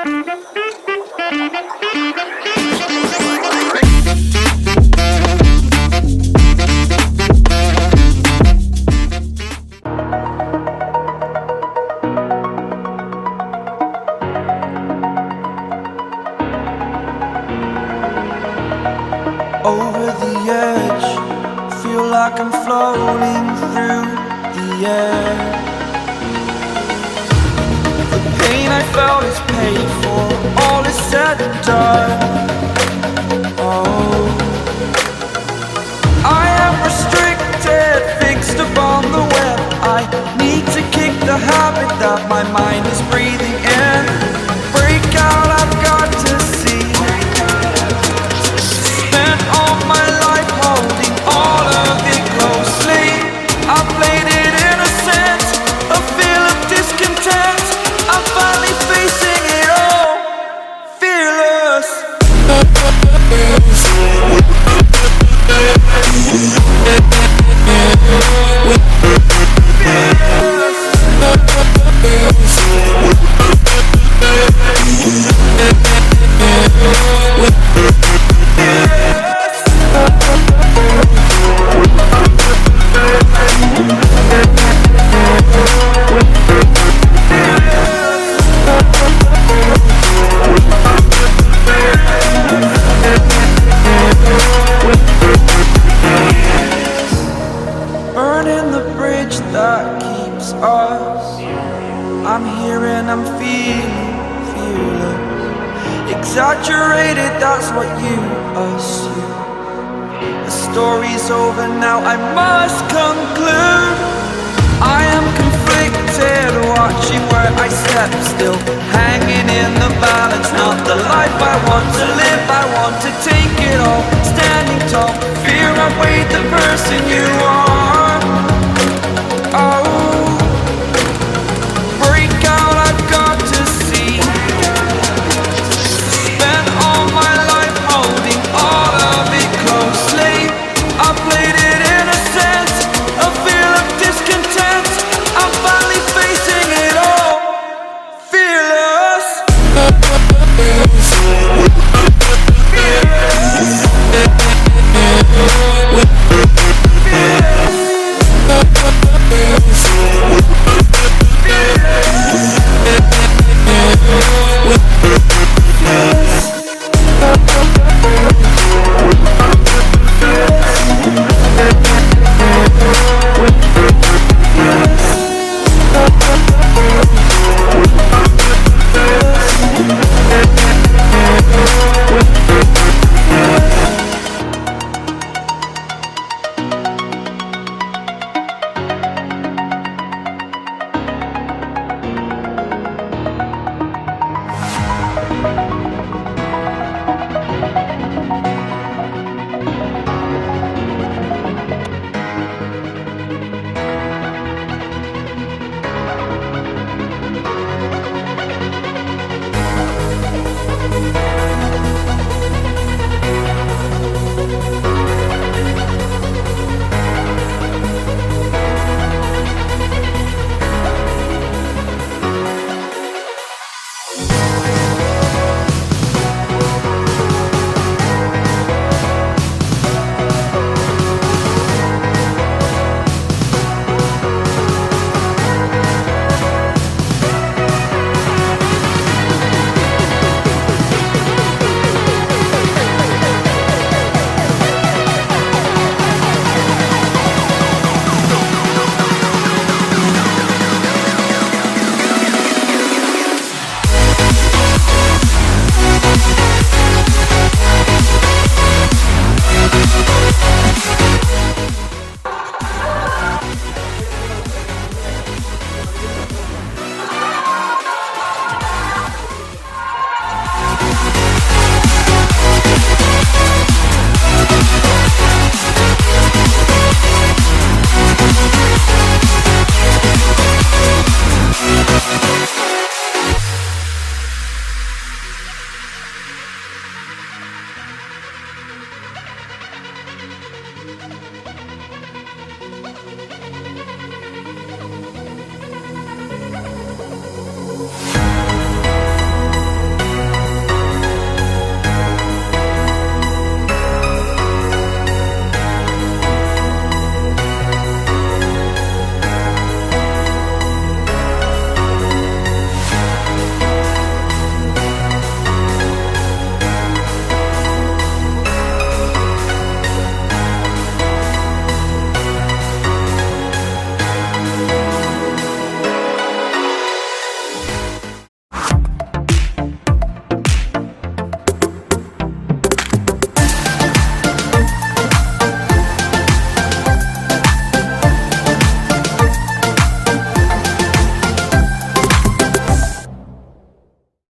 Over the edge, feel like I'm floating through the air. The pain I felt is paid for, all is said and done. Oh, I am restricted, fixed upon the web. I need to kick the habit that my mind is breathing in. Break out, I've got to see. Spent all my life holding all of it closely. I played it innocent, a feel of discontent. I'm finally facing it all, fearless. Burning the bridge that keeps us. I'm here and I'm feeling fearless. Exaggerated, that's what you assume. The story's over now, I must conclude. I am conflicted, watching where I step still, hanging in the balance. Not the life I want to live, I want to take it all. Standing tall, fear outweighed the person you are.